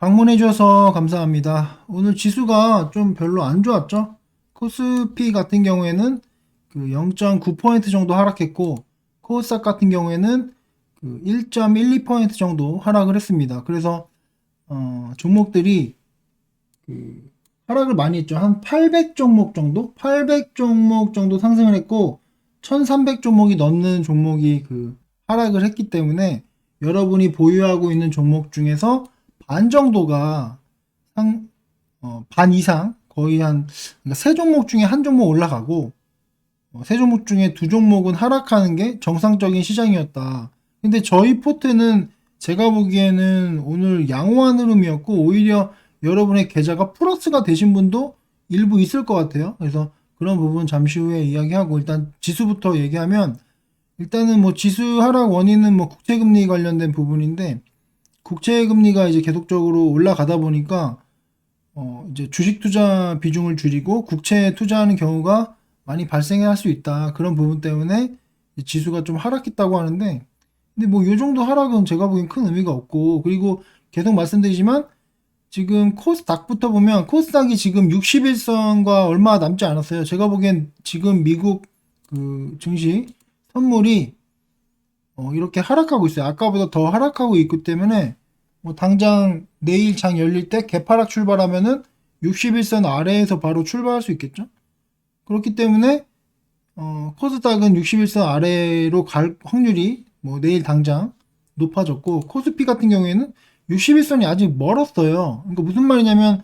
방문해 주셔서 감사합니다. 오늘 지수가 좀 별로 안 좋았죠? 코스피 같은 경우에는 그 0.9% 정도 하락했고, 코스닥 같은 경우에는 그 1.12% 정도 하락을 했습니다. 그래서 종목들이 그 하락을 많이 했죠. 한 800 종목 정도? 800 종목 정도 상승을 했고, 1300 종목이 넘는 종목이 그 하락을 했기 때문에 여러분이 보유하고 있는 종목 중에서 반 정도가 반 이상 거의 그러니까 세 종목 중에 한 종목 올라가고 세 종목 중에 두 종목은 하락하는 게 정상적인 시장이었다. 근데 저희 포트는 제가 보기에는 오늘 양호한 흐름이었고 오히려 여러분의 계좌가 플러스가 되신 분도 일부 있을 것 같아요. 그래서 그런 부분 잠시 후에 이야기하고 일단 지수부터 얘기하면 일단은 뭐 지수 하락 원인은 뭐 국채금리 관련된 부분인데 국채금리가 이제 계속적으로 올라가다 보니까 이제 주식 투자 비중을 줄이고 국채에 투자하는 경우가 많이 발생할 수 있다. 그런 부분 때문에 지수가 좀 하락했다고 하는데, 근데 뭐 요 정도 하락은 제가 보기엔 큰 의미가 없고, 그리고 계속 말씀드리지만 지금 코스닥부터 보면 코스닥이 지금 61선과 얼마 남지 않았어요. 제가 보기엔 지금 미국 그 증시 선물이 이렇게 하락하고 있어요. 아까보다 더 하락하고 있기 때문에 뭐 당장 내일 장 열릴 때 개파락 출발하면은 61선 아래에서 바로 출발할 수 있겠죠. 그렇기 때문에 코스닥은 61선 아래로 갈 확률이 뭐 내일 당장 높아졌고 코스피 같은 경우에는 61선이 아직 멀었어요. 그러니까 무슨 말이냐면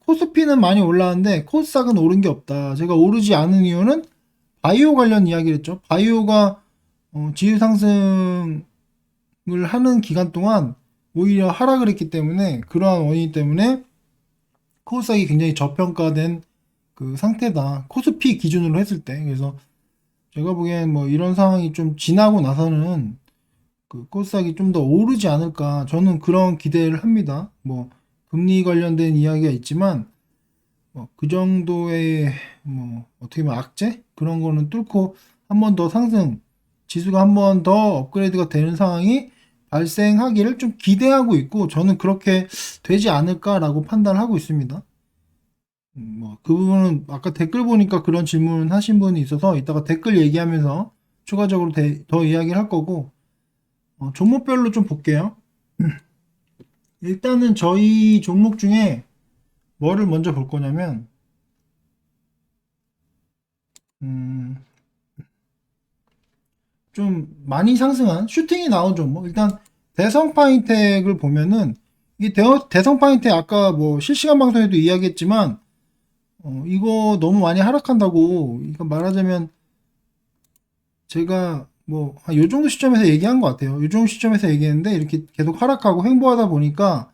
코스피는 많이 올라왔는데 코스닥은 오른 게 없다. 제가 오르지 않은 이유는 바이오 관련 이야기를 했죠. 바이오가 지수 상승을 하는 기간 동안 오히려 하락을 했기 때문에 그러한 원인 때문에 코스닥이 굉장히 저평가된 그 상태다. 코스피 기준으로 했을 때. 그래서 제가 보기엔 뭐 이런 상황이 좀 지나고 나서는 그 코스닥이 좀 더 오르지 않을까. 저는 그런 기대를 합니다. 뭐 금리 관련된 이야기가 있지만 뭐그 정도의 뭐 어떻게 보면 악재 그런 거는 뚫고 한 번 더 상승 지수가 한 번 더 업그레이드가 되는 상황이 발생하기를 좀 기대하고 있고 저는 그렇게 되지 않을까라고 판단을 하고 있습니다. 뭐 그 부분은 아까 댓글 보니까 그런 질문 하신 분이 있어서 이따가 댓글 얘기하면서 추가적으로 더 이야기를 할 거고 종목별로 좀 볼게요. 일단은 저희 종목 중에 뭐를 먼저 볼 거냐면 음, 좀 많이 상승한 슈팅이 나온 종목 일단 대성 파인텍을 보면은 이게 대성 파인텍 아까 뭐 실시간 방송에도 이야기했지만 이거 너무 많이 하락한다고 이거 말하자면 제가 뭐 요 정도 시점에서 얘기한 것 같아요. 요 정도 시점에서 얘기했는데 이렇게 계속 하락하고 횡보하다 보니까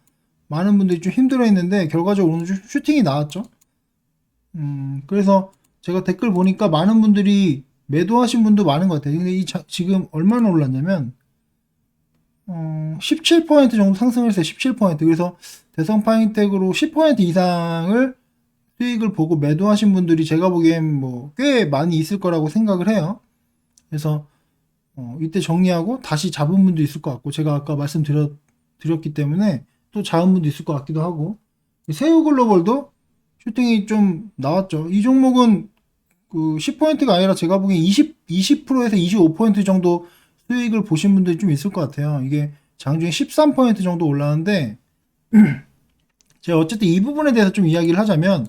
많은 분들이 좀 힘들어했는데 결과적으로 오늘 슈팅이 나왔죠. 그래서 제가 댓글 보니까 많은 분들이 매도하신 분도 많은 것 같아요. 근데 지금 얼마나 올랐냐면 17% 정도 상승을 했어요. 17%. 그래서 대성 파인텍으로 10% 이상을 수익을 보고 매도하신 분들이 제가 보기엔 뭐 꽤 많이 있을 거라고 생각을 해요. 그래서 이때 정리하고 다시 잡은 분도 있을 것 같고 제가 아까 말씀드렸기 때문에 또 잡은 분도 있을 것 같기도 하고 세우글로벌도 슈팅이 좀 나왔죠. 이 종목은 그 10%가 아니라 제가 보기엔 20%에서 25% 정도 수익을 보신 분들이 좀 있을 것 같아요. 이게 장중에 13% 정도 올라왔는데 제가 어쨌든 이 부분에 대해서 좀 이야기를 하자면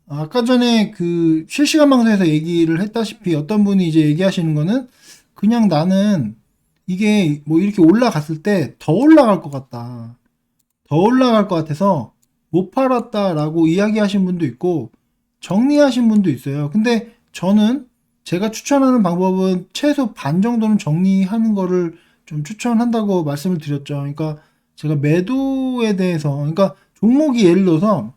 아까 전에 그 실시간 방송에서 얘기를 했다시피 어떤 분이 이제 얘기하시는 거는 그냥 나는 이게 뭐 이렇게 올라갔을 때 더 올라갈 것 같다. 더 올라갈 것 같아서 못 팔았다라고 이야기하신 분도 있고 정리하신 분도 있어요. 근데 저는 제가 추천하는 방법은 최소 반 정도는 정리하는 거를 좀 추천한다고 말씀을 드렸죠. 그러니까 제가 매도에 대해서 그러니까 종목이 예를 들어서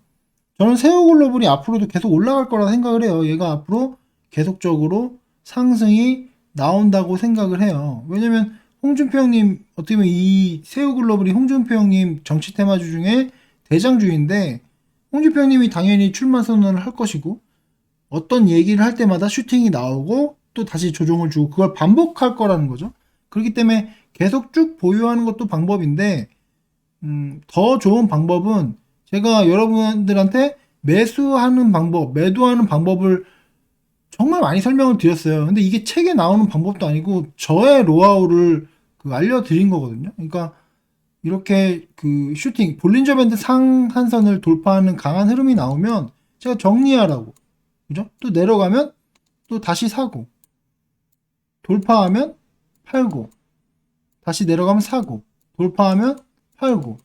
저는 세우글로벌이 앞으로도 계속 올라갈 거라 생각을 해요. 얘가 앞으로 계속적으로 상승이 나온다고 생각을 해요. 왜냐면 홍준표 형님 어떻게 보면 이 세우글로벌이 홍준표 형님 정치 테마주 중에 대장주인데 홍준표 형님이 당연히 출마 선언을 할 것이고 어떤 얘기를 할 때마다 슈팅이 나오고 또 다시 조정을 주고 그걸 반복할 거라는 거죠. 그렇기 때문에 계속 쭉 보유하는 것도 방법인데 더 좋은 방법은 제가 여러분들한테 매수하는 방법, 매도하는 방법을 정말 많이 설명을 드렸어요. 근데 이게 책에 나오는 방법도 아니고 저의 노하우를 알려드린 거거든요. 그러니까 이렇게 슈팅, 볼린저 밴드 상한선을 돌파하는 강한 흐름이 나오면 제가 정리하라고. 그죠? 또 내려가면 또 다시 사고, 돌파하면 팔고, 다시 내려가면 사고, 돌파하면 팔고,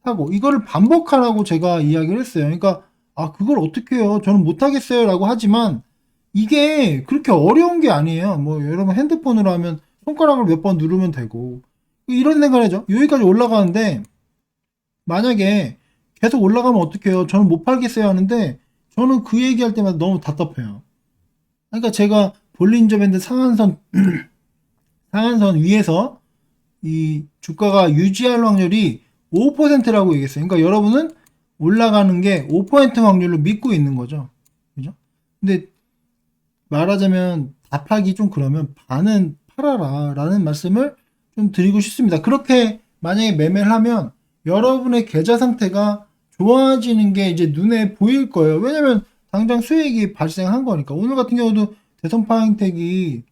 사고. 이거를 반복하라고 제가 이야기를 했어요. 그러니까, 그걸 어떻게 해요? 저는 못하겠어요. 라고 하지만, 이게 그렇게 어려운 게 아니에요. 뭐, 여러분 핸드폰으로 하면 손가락을 몇 번 누르면 되고, 이런 생각을 하죠. 여기까지 올라가는데, 만약에 계속 올라가면 어떡해요? 저는 못 팔겠어요 하는데, 저는 그 얘기할 때마다 너무 답답해요. 그러니까 제가 볼린저 밴드 상한선, 상한선 위에서 이 주가가 유지할 확률이 5%라고 얘기했어요. 그러니까 여러분은 올라가는 게 5% 확률로 믿고 있는 거죠. 그죠? 근데 말하자면 답하기 좀 그러면 반은 팔아라 라는 말씀을 좀 드리고 싶습니다. 그렇게 만약에 매매를 하면 여러분의 계좌 상태가 좋아지는 게 이제 눈에 보일 거예요. 왜냐면 당장 수익이 발생한 거니까. 오늘 같은 경우도 대선파행텍이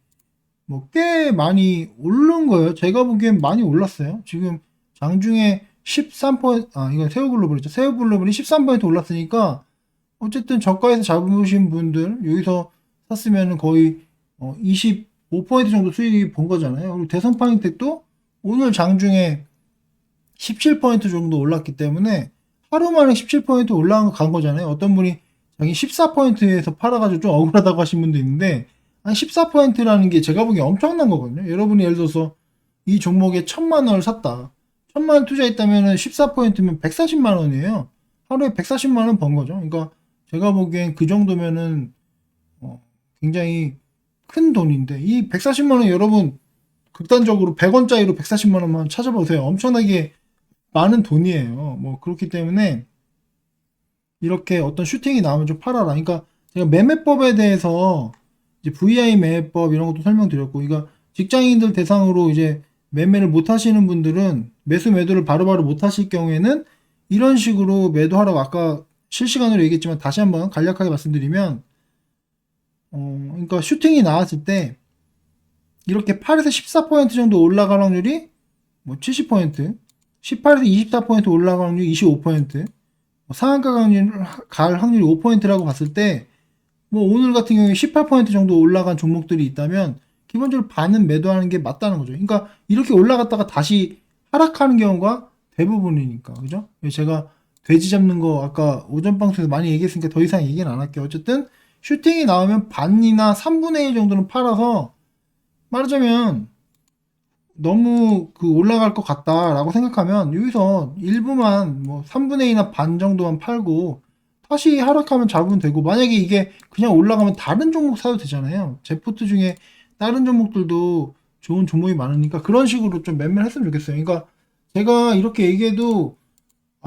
뭐 꽤 많이 오른 거예요. 제가 보기엔 많이 올랐어요. 지금 장중에 13%, 이건 세우글로벌이죠. 세우글로벌이 13% 올랐으니까 어쨌든 저가에서 잡으신 분들 여기서 샀으면 거의 25% 정도 수익이 본 거잖아요. 그리고 대선파인텍도 오늘 장중에 17% 정도 올랐기 때문에 하루 만에 17% 올라간 거잖아요. 어떤 분이 자기 14%에서 팔아가지고 좀 억울하다고 하신 분도 있는데, 한 14%라는 게 제가 보기엔 엄청난 거거든요. 여러분이 예를 들어서 이 종목에 1,000만 원을 샀다. 1,000만 원 투자했다면 14%면 140만 원이에요. 하루에 140만 원 번 거죠. 그러니까 제가 보기엔 그 정도면은 굉장히 큰 돈인데, 이 140만 원 여러분 극단적으로 100원짜리로 140만 원만 찾아보세요. 엄청나게 많은 돈이에요. 뭐 그렇기 때문에 이렇게 어떤 슈팅이 나오면 좀 팔아라. 그러니까 제가 매매법에 대해서 이제 VI 매매법 이런 것도 설명드렸고, 그러니까 직장인들 대상으로 이제 매매를 못 하시는 분들은 매수 매도를 바로바로 못 하실 경우에는 이런 식으로 매도하라고 아까 실시간으로 얘기했지만 다시 한번 간략하게 말씀드리면, 그러니까 슈팅이 나왔을 때 이렇게 8에서 14% 정도 올라갈 확률이 뭐 70%, 18에서 24% 올라갈 확률이 25%, 상한가 갈 확률이 5%라고 봤을 때, 뭐 오늘 같은 경우에 18% 정도 올라간 종목들이 있다면 기본적으로 반은 매도하는 게 맞다는 거죠. 그러니까 이렇게 올라갔다가 다시 하락하는 경우가 대부분이니까, 그죠? 제가 돼지 잡는 거 아까 오전 방송에서 많이 얘기했으니까 더 이상 얘기는 안 할게요. 어쨌든 슈팅이 나오면 반이나 3분의 1 정도는 팔아서, 말하자면 너무 올라갈 것 같다라고 생각하면 여기서 일부만 뭐 3분의 2나 반 정도만 팔고 다시 하락하면 잡으면 되고, 만약에 이게 그냥 올라가면 다른 종목 사도 되잖아요. 제 포트 중에 다른 종목들도 좋은 종목이 많으니까 그런 식으로 좀 매매를 했으면 좋겠어요. 그러니까 제가 이렇게 얘기해도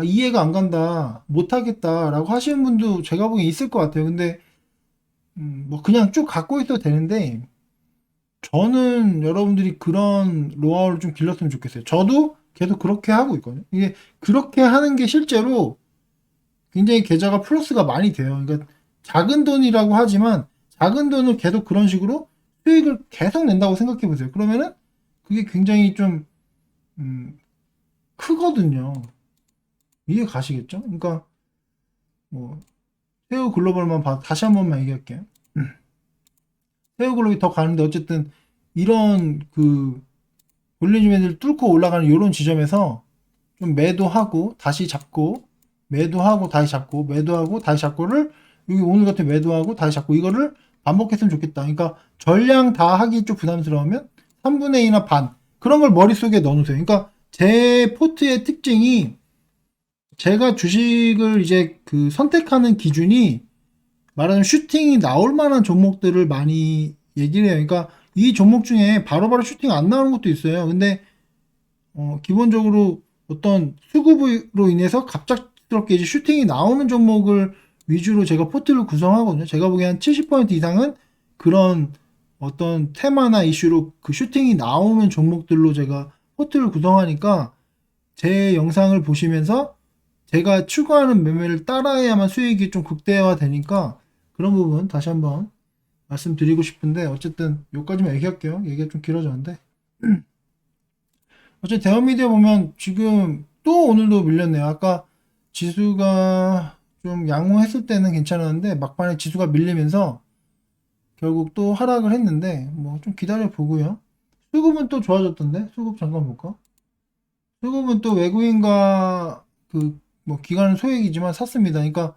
이해가 안 간다, 못 하겠다라고 하시는 분도 제가 보기엔 있을 것 같아요. 근데 뭐 그냥 쭉 갖고 있어도 되는데, 저는 여러분들이 그런 노하우를 좀 길렀으면 좋겠어요. 저도 계속 그렇게 하고 있거든요. 이게 그렇게 하는 게 실제로 굉장히 계좌가 플러스가 많이 돼요. 그러니까 작은 돈이라고 하지만 작은 돈을 계속 그런 식으로 수익을 계속 낸다고 생각해 보세요. 그러면은 그게 굉장히 좀 크거든요. 이해 가시겠죠? 그러니까 뭐 세우 글로벌만 다시 한 번만 얘기할게요. 세우 글로벌이 더 가는데 어쨌든 이런 볼리지맨을 뚫고 올라가는 이런 지점에서 좀 매도하고 다시 잡고, 매도하고 다시 잡고, 매도하고 다시 잡고를, 여기 오늘 같은 매도하고 다시 잡고, 이거를 반복했으면 좋겠다. 그러니까 전량 다 하기 좀 부담스러우면 3분의 2나 반, 그런 걸 머릿속에 넣어놓으세요. 그러니까 제 포트의 특징이, 제가 주식을 이제 선택하는 기준이 말하자면 슈팅이 나올 만한 종목들을 많이 얘기를 해요. 그러니까 이 종목 중에 바로바로 슈팅 안 나오는 것도 있어요. 근데 기본적으로 어떤 수급으로 인해서 갑작스럽게 이제 슈팅이 나오는 종목을 위주로 제가 포트를 구성하거든요. 제가 보기엔 한 70% 이상은 그런 어떤 테마나 이슈로 슈팅이 나오는 종목들로 제가 포트를 구성하니까 제 영상을 보시면서 제가 추구하는 매매를 따라해야만 수익이 좀 극대화 되니까 그런 부분 다시 한번 말씀드리고 싶은데 어쨌든 여기까지만 얘기할게요. 얘기가 좀 길어졌는데 어쨌든 대형미디어 보면 지금 또 오늘도 밀렸네요. 아까 지수가 좀 양호했을 때는 괜찮았는데 막판에 지수가 밀리면서 결국 또 하락을 했는데 뭐 좀 기다려 보고요. 수급은 또 좋아졌던데 수급 잠깐 볼까? 수급은 또 외국인과 그 뭐 기관은 소액이지만 샀습니다. 그러니까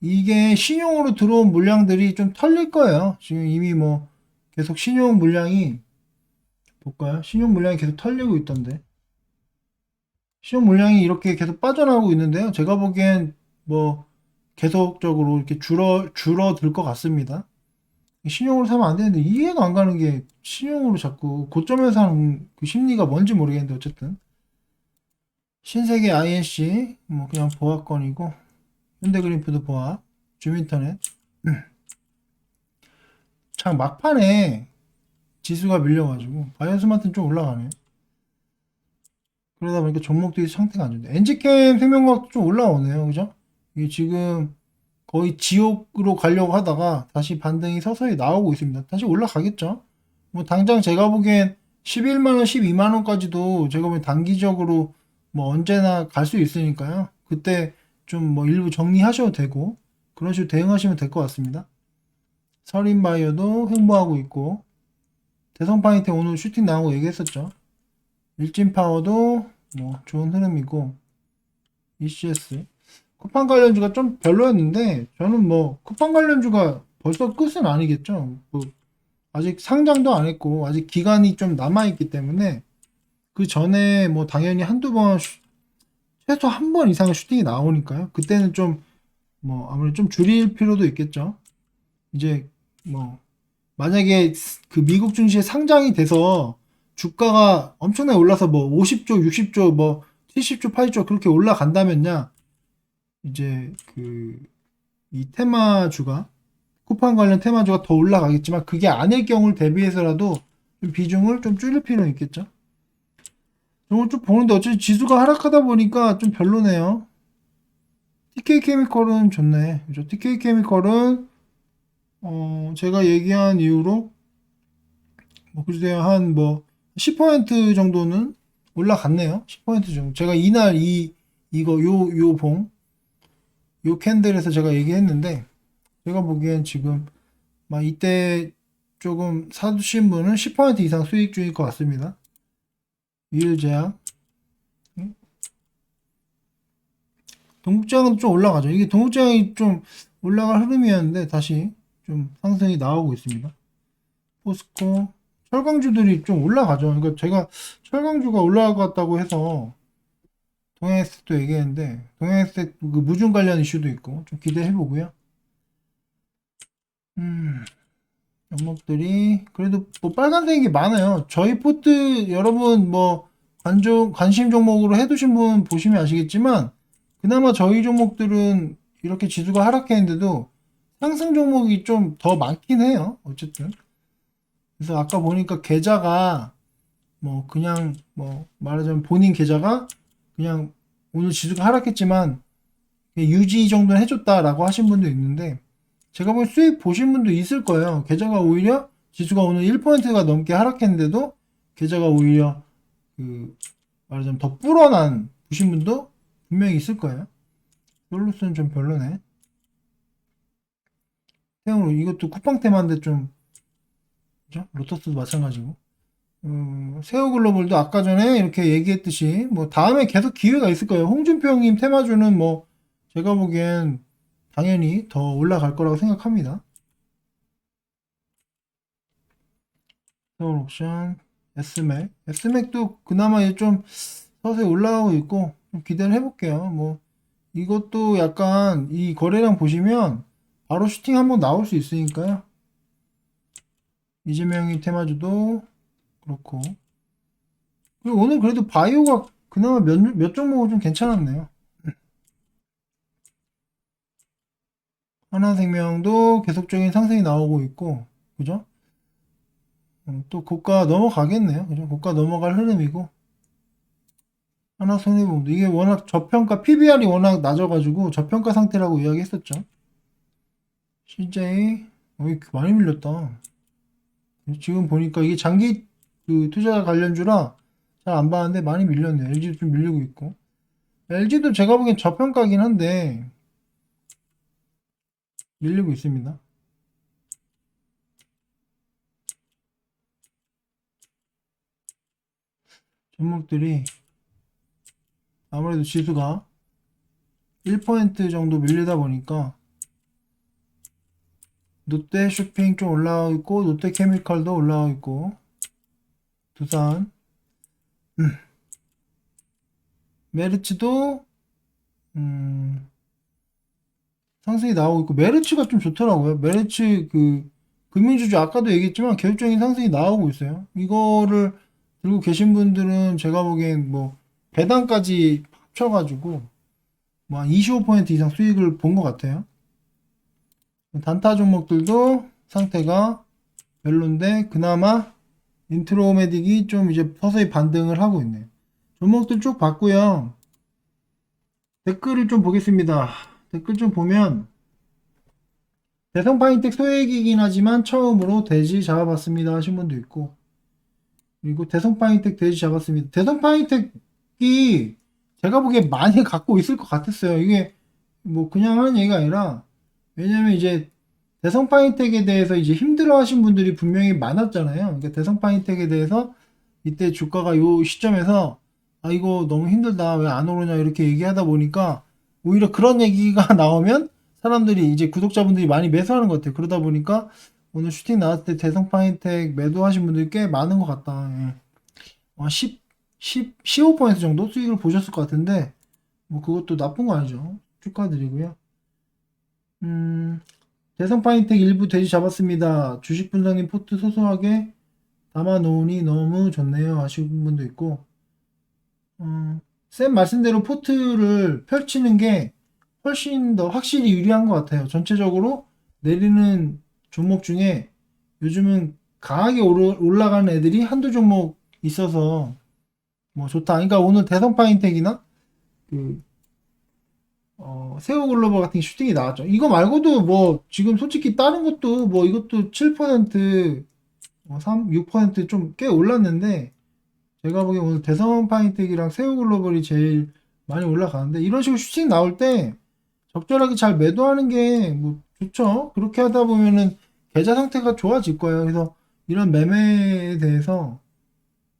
이게 신용으로 들어온 물량들이 좀 털릴 거예요. 지금 이미 뭐 계속 신용 물량이 볼까요? 신용 물량이 계속 털리고 있던데. 신용 물량이 이렇게 계속 빠져나오고 있는데요. 제가 보기엔 뭐 계속적으로 이렇게 줄어들 것 같습니다. 신용으로 사면 안 되는데 이해가 안 가는 게 신용으로 자꾸 고점에서 사는 그 심리가 뭔지 모르겠는데 어쨌든 신세계 INC 뭐 그냥 보합권이고 현대그린푸드 보합 줌인터넷 참 막판에 지수가 밀려가지고 바이오스마트는 좀 올라가네. 그러다 보니까 종목들이 상태가 안 좋네. 엔지캠 생명과학도 좀 올라오네요. 그죠? 이게 지금 거의 지옥으로 가려고 하다가 다시 반등이 서서히 나오고 있습니다. 다시 올라가겠죠? 뭐 당장 제가 보기엔 11만원, 12만원까지도 제가 보기엔 단기적으로 뭐 언제나 갈 수 있으니까요. 그때 좀 뭐 일부 정리하셔도 되고 그런 식으로 대응하시면 될 것 같습니다. 서린바이오도 횡보하고 있고 대성파이팅 오늘 슈팅 나오고 얘기했었죠. 일진파워도 뭐 좋은 흐름이고 ECS 쿠팡 관련주가 좀 별로였는데 저는 뭐 쿠팡 관련주가 벌써 끝은 아니겠죠. 뭐 아직 상장도 안 했고 아직 기간이 좀 남아 있기 때문에 그 전에 뭐 당연히 한두 번 최소 한 번 이상의 슈팅이 나오니까요. 그때는 좀 뭐 아무래도 좀 줄일 필요도 있겠죠. 이제 뭐 만약에 그 미국 증시에 상장이 돼서 주가가 엄청나게 올라서 뭐 50조, 60조, 뭐 70조, 80조 그렇게 올라간다면야 이제 그 이 테마주가 쿠팡 관련 테마주가 더 올라가겠지만 그게 아닐 경우를 대비해서라도 좀 비중을 좀 줄일 필요는 있겠죠. 오늘 좀 보는데 어차피 지수가 하락하다 보니까 좀 별로네요. TK 케미컬은 좋네. 그죠? TK 케미컬은 제가 얘기한 이후로 뭐 글쎄요 한 뭐 10% 정도는 올라갔네요. 10% 정도. 제가 이날 이거 요 캔들에서 제가 얘기했는데 제가 보기엔 지금 막 이때 조금 사두신 분은 10% 이상 수익 중일 것 같습니다. 위일제약 동국제약은 좀 올라가죠. 이게 동국제약이 좀 올라갈 흐름이었는데 다시 좀 상승이 나오고 있습니다. 포스코 철강주들이 좀 올라가죠. 그러니까 제가 철강주가 올라갔다고 해서 동양에셋도 얘기했는데 동양에셋 그 무중 관련 이슈도 있고 좀 기대해 보고요. 종목들이 그래도 뭐 빨간색이 많아요. 저희 포트 여러분 뭐 관심 종목으로 해두신 분 보시면 아시겠지만 그나마 저희 종목들은 이렇게 지수가 하락했는데도 상승 종목이 좀 더 많긴 해요. 어쨌든 그래서 아까 보니까 계좌가 뭐 그냥 뭐 말하자면 본인 계좌가 그냥 오늘 지수가 하락했지만 유지 정도는 해줬다라고 하신 분도 있는데 제가 보기엔 수익 보신 분도 있을 거예요. 계좌가 오히려 지수가 오늘 1%가 넘게 하락했는데도 계좌가 오히려 그 말하자면 더 불어난 보신 분도 분명히 있을 거예요. 솔루스는 좀 별로네. 태용로 이것도 쿠팡 테마인데 좀 그죠? 로터스도 마찬가지고. 세오글로벌도 아까 전에 이렇게 얘기했듯이 뭐 다음에 계속 기회가 있을 거예요. 홍준표 형님 테마주는 뭐 제가 보기엔 당연히 더 올라갈 거라고 생각합니다. 서울옵션, S맥도 그나마 좀 서서히 올라가고 있고 좀 기대를 해볼게요. 뭐 이것도 약간 이 거래량 보시면 바로 슈팅 한번 나올 수 있으니까요. 이재명이 테마주도 그렇고 그리고 오늘 그래도 바이오가 그나마 몇 종목은 좀 괜찮았네요. 하나생명도 계속적인 상승이 나오고 있고 그죠? 또 고가 넘어가겠네요. 그죠? 고가 넘어갈 흐름이고 하나 손해보험도 이게 워낙 저평가 PBR이 워낙 낮아가지고 저평가 상태라고 이야기했었죠. CJ 많이 밀렸다. 지금 보니까 이게 장기 그 투자 관련주라 잘 안 봤는데 많이 밀렸네요. LG도 좀 밀리고 있고. LG도 제가 보기엔 저평가긴 한데 밀리고 있습니다. 종목들이 아무래도 지수가 1% 정도 밀리다 보니까 롯데 쇼핑 좀 올라가고 있고 롯데 케미칼도 올라가고 있고 두산 메르츠도 상승이 나오고 있고 메르츠가 좀 좋더라고요. 메르츠 그 금융주주 아까도 얘기했지만 계속적인 상승이 나오고 있어요. 이거를 들고 계신 분들은 제가 보기엔 뭐 배당까지 합쳐가지고 뭐 한 25% 이상 수익을 본 것 같아요. 단타 종목들도 상태가 별론데 그나마 인트로메딕이 좀 이제 서서히 반등을 하고 있네요. 종목들 쭉 봤고요. 댓글을 좀 보겠습니다. 댓글 좀 보면 대성파인텍 소액이긴 하지만 처음으로 돼지 잡아봤습니다 하신 분도 있고 그리고 대성파인텍 돼지 잡았습니다. 대성파인텍이 제가 보기에 많이 갖고 있을 것 같았어요. 이게 뭐 그냥 하는 얘기가 아니라 왜냐면 이제 대성파인텍에 대해서 이제 힘들어 하신 분들이 분명히 많았잖아요. 그러니까 대성파인텍에 대해서 이때 주가가 요 시점에서 아 이거 너무 힘들다 왜 안 오르냐 이렇게 얘기하다 보니까 오히려 그런 얘기가 나오면 사람들이 이제 구독자분들이 많이 매수하는 것 같아요. 그러다 보니까 오늘 슈팅 나왔을 때 대성파인텍 매도하신 분들이 꽤 많은 것 같다. 예. 15% 정도 수익을 보셨을 것 같은데 뭐 그것도 나쁜 거 아니죠. 축하드리고요. 대성파인텍 일부 돼지 잡았습니다. 주식 분석님 포트 소소하게 담아 놓으니 너무 좋네요 하시는 분도 있고 쌤 말씀대로 포트를 펼치는 게 훨씬 더 확실히 유리한 것 같아요. 전체적으로 내리는 종목 중에 요즘은 강하게 올라가는 애들이 한두 종목 있어서 뭐 좋다. 그러니까 오늘 대성파인텍이나 그 세오글로벌 같은 게 슈팅이 나왔죠. 이거 말고도 뭐 지금 솔직히 다른 것도 뭐 이것도 7% 6%좀 꽤 올랐는데 제가 보기엔 오늘 대성파인텍이랑 세오글로벌이 제일 많이 올라가는데 이런 식으로 슈팅 나올 때 적절하게 잘 매도하는 게 뭐 좋죠. 그렇게 하다 보면은 계좌 상태가 좋아질 거예요. 그래서 이런 매매에 대해서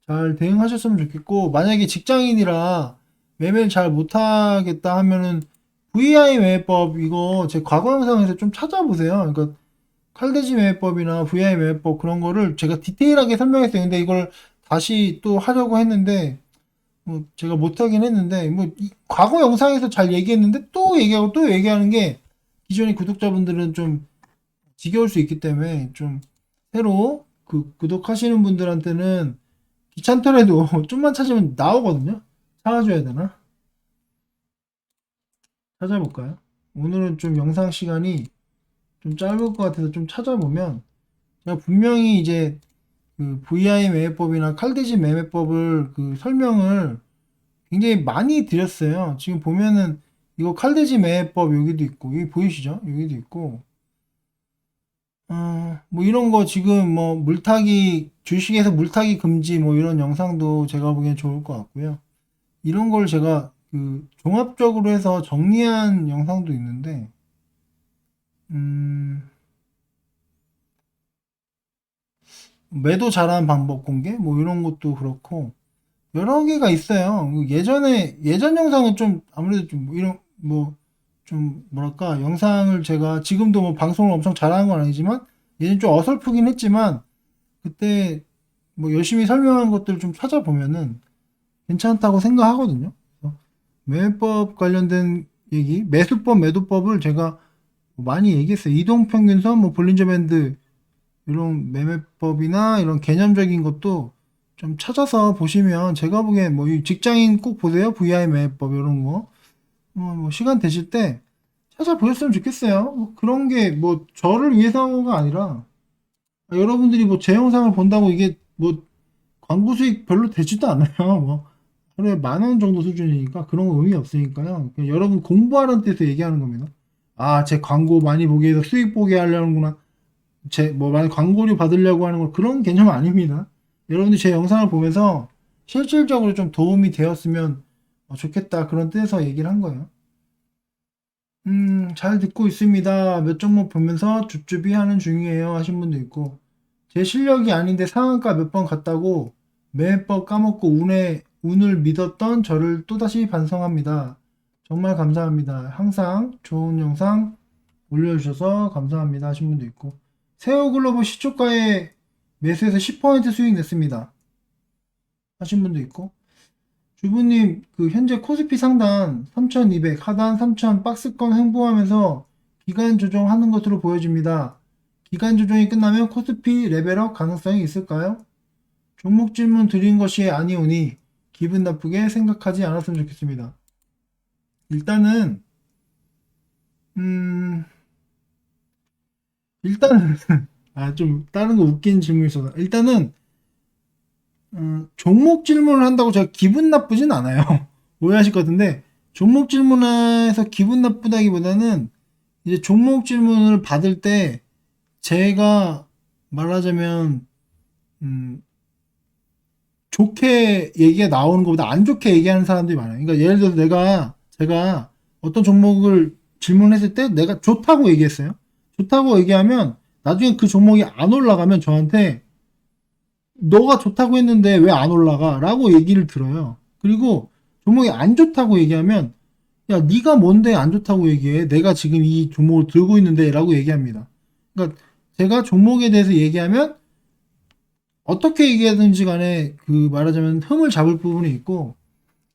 잘 대응하셨으면 좋겠고 만약에 직장인이라 매매를 잘 못하겠다 하면은 VI 매매법 이거 제 과거 영상에서 좀 찾아보세요. 그러니까 칼대지 매매법이나 VI 매매법 그런 거를 제가 디테일하게 설명했어요. 근데 이걸 다시 또 하려고 했는데 뭐 제가 못하긴 했는데 뭐 과거 영상에서 잘 얘기했는데 또 얘기하고 또 얘기하는 게 기존의 구독자분들은 좀 지겨울 수 있기 때문에 좀 새로 그 구독하시는 분들한테는 귀찮더라도 좀만 찾으면 나오거든요. 찾아줘야 되나? 찾아볼까요? 오늘은 좀 영상 시간이 좀 짧을 것 같아서 좀 찾아보면 제가 분명히 이제 그 VI 매매법이나 칼디지 매매법을 그 설명을 굉장히 많이 드렸어요. 지금 보면은 이거 칼데지 매매법 여기도 있고 여기 보이시죠? 여기도 있고 뭐 이런 거 지금 뭐 물타기 주식에서 물타기 금지 뭐 이런 영상도 제가 보기엔 좋을 것 같고요. 이런 걸 제가 그 종합적으로 해서 정리한 영상도 있는데 매도 잘하는 방법 공개 뭐 이런 것도 그렇고 여러 개가 있어요. 예전 영상은 좀 아무래도 좀 이런 뭐 좀 뭐랄까 영상을 제가 지금도 뭐 방송을 엄청 잘하는 건 아니지만 예전 좀 어설프긴 했지만 그때 뭐 열심히 설명한 것들 좀 찾아보면은 괜찮다고 생각하거든요. 그래서 매매법 관련된 얘기, 매수법, 매도법을 제가 많이 얘기했어요. 이동평균선, 뭐 볼린저 밴드 이런 매매법이나 이런 개념적인 것도 좀 찾아서 보시면 제가 보기엔 뭐 직장인 꼭 보세요. VI 매매법 이런 거. 뭐 시간 되실 때 찾아보셨으면 좋겠어요. 뭐 그런 게 뭐 저를 위해서가 아니라 여러분들이 뭐 제 영상을 본다고 이게 뭐 광고 수익 별로 되지도 않아요. 뭐 하루에 10,000원 정도 수준이니까 그런 거 의미 없으니까요. 그냥 여러분 공부하는 뜻에서 얘기하는 겁니다. 아, 제 광고 많이 보게 해서 수익 보게 하려는구나. 만약 광고료 받으려고 하는 거 그런 개념 아닙니다. 여러분들 제 영상을 보면서 실질적으로 좀 도움이 되었으면 좋겠다. 그런 뜻에서 얘기를 한 거예요. 잘 듣고 있습니다. 몇 종목 보면서 줍줍이 하는 중이에요. 하신 분도 있고, 제 실력이 아닌데 상한가 몇 번 갔다고 매법 까먹고 운을 믿었던 저를 또다시 반성합니다. 정말 감사합니다. 항상 좋은 영상 올려주셔서 감사합니다. 하신 분도 있고, 세오글로벌 시초가에 매수해서 10% 수익 냈습니다. 하신 분도 있고, 주부님, 그 현재 코스피 상단 3200, 하단 3000 박스권 횡보하면서 기간 조정하는 것으로 보여집니다. 기간 조정이 끝나면 코스피 레벨업 가능성이 있을까요? 종목 질문 드린 것이 아니오니 기분 나쁘게 생각하지 않았으면 좋겠습니다. 일단은 음 일단은 좀 다른 거 웃긴 질문이 있어서 일단은 종목 질문을 한다고 제가 기분 나쁘진 않아요. 오해하실 것 같은데 종목 질문에서 기분 나쁘다기보다는 이제 종목 질문을 받을 때 제가 말하자면 좋게 얘기가 나오는 것보다 안 좋게 얘기하는 사람들이 많아요. 그러니까 예를 들어서 제가 어떤 종목을 질문했을 때 내가 좋다고 얘기했어요. 좋다고 얘기하면 나중에 그 종목이 안 올라가면 저한테 너가 좋다고 했는데 왜 안 올라가? 라고 얘기를 들어요. 그리고 종목이 안 좋다고 얘기하면 야, 네가 뭔데 안 좋다고 얘기해? 내가 지금 이 종목을 들고 있는데 라고 얘기합니다. 그러니까 제가 종목에 대해서 얘기하면 어떻게 얘기하든지 간에 그 말하자면 흠을 잡을 부분이 있고,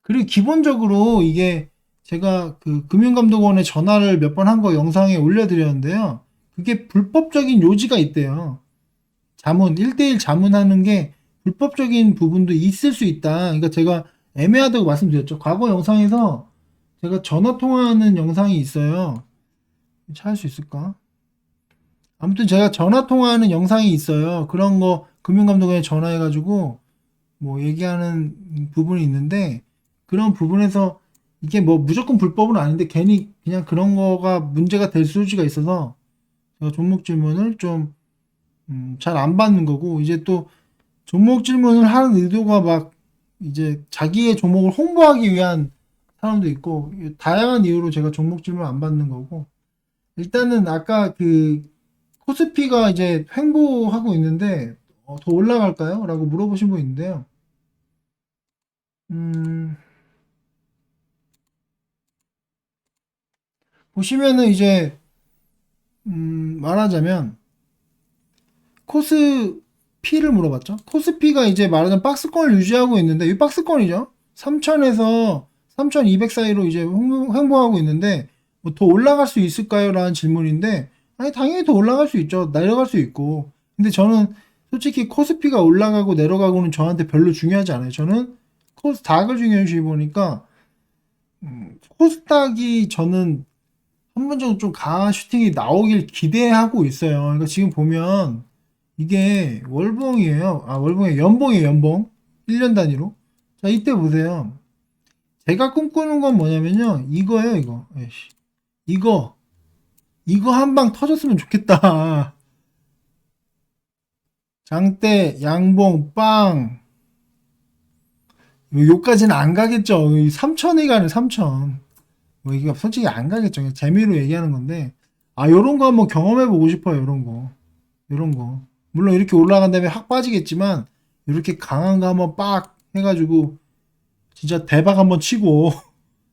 그리고 기본적으로 이게 제가 그 금융감독원에 전화를 몇 번 한 거 영상에 올려드렸는데요. 그게 불법적인 요지가 있대요. 자문, 1대1 자문하는 게 불법적인 부분도 있을 수 있다. 그러니까 제가 애매하다고 말씀드렸죠. 과거 영상에서 제가 전화 통화하는 영상이 있어요. 찾을 수 있을까? 아무튼 제가 전화 통화하는 영상이 있어요. 그런 거 금융감독원에 전화해가지고 뭐 얘기하는 부분이 있는데, 그런 부분에서 이게 뭐 무조건 불법은 아닌데 괜히 그냥 그런 거가 문제가 될 수지가 있어서 제가 종목 질문을 좀 잘 안 받는 거고, 이제 또 종목 질문을 하는 의도가 막 이제 자기의 종목을 홍보하기 위한 사람도 있고, 다양한 이유로 제가 종목 질문을 안 받는 거고, 일단은 아까 그 코스피가 이제 횡보하고 있는데 더 올라갈까요? 라고 물어보신 분 있는데요. 음, 보시면은 이제 말하자면 코스피를 물어봤죠. 코스피가 이제 말하자면 박스권을 유지하고 있는데 이 박스권이죠. 3000에서 3200 사이로 이제 횡보하고 있는데 뭐 더 올라갈 수 있을까요? 라는 질문인데, 아니 당연히 더 올라갈 수 있죠. 내려갈 수 있고. 근데 저는 솔직히 코스피가 올라가고 내려가고는 저한테 별로 중요하지 않아요. 저는 코스닥을 중요시 보니까 코스닥이 저는 한 번 정도 좀 강한 슈팅이 나오길 기대하고 있어요. 그러니까 지금 보면 이게 월봉이에요. 월봉이 연봉이에요, 연봉. 1년 단위로. 자, 이때 보세요. 제가 꿈꾸는 건 뭐냐면요. 이거예요, 이거. 에이씨. 이거 한 방 터졌으면 좋겠다. 장대, 양봉, 빵. 요까지는 안 가겠죠. 3천이 가는 3천. 뭐 이게 솔직히 안 가겠죠. 그냥 재미로 얘기하는 건데, 요런 거 한번 경험해 보고 싶어요. 요런 거. 요런 거. 물론 이렇게 올라간 다음에 확 빠지겠지만, 이렇게 강한 거 한번 빡 해가지고, 진짜 대박 한번 치고,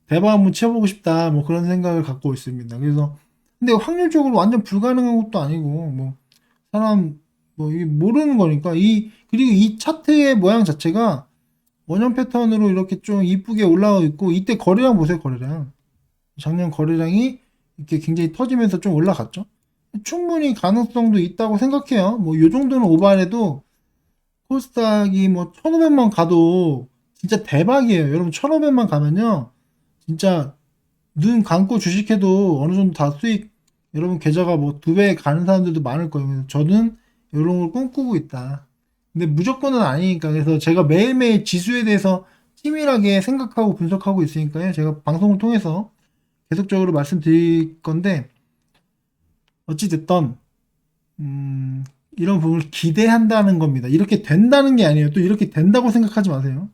대박 한번 쳐보고 싶다. 뭐 그런 생각을 갖고 있습니다. 그래서, 근데 확률적으로 완전 불가능한 것도 아니고, 뭐, 사람, 뭐, 이게 모르는 거니까, 그리고 이 차트의 모양 자체가 원형 패턴으로 이렇게 좀 이쁘게 올라가고 있고, 이때 거래량 보세요, 거래량. 작년 거래량이 이렇게 굉장히 터지면서 좀 올라갔죠. 충분히 가능성도 있다고 생각해요. 뭐, 요 정도는 오버해도 코스닥이 뭐, 1500만 가도 진짜 대박이에요. 여러분, 1500만 가면요. 진짜 눈 감고 주식해도 어느 정도 다 수익, 여러분 계좌가 뭐 2배 가는 사람들도 많을 거예요. 그래서 저는 이런 걸 꿈꾸고 있다. 근데 무조건은 아니니까. 그래서 제가 매일매일 지수에 대해서 치밀하게 생각하고 분석하고 있으니까요. 제가 방송을 통해서 계속적으로 말씀드릴 건데, 어찌됐던, 이런 부분을 기대한다는 겁니다. 이렇게 된다는 게 아니에요. 또 이렇게 된다고 생각하지 마세요.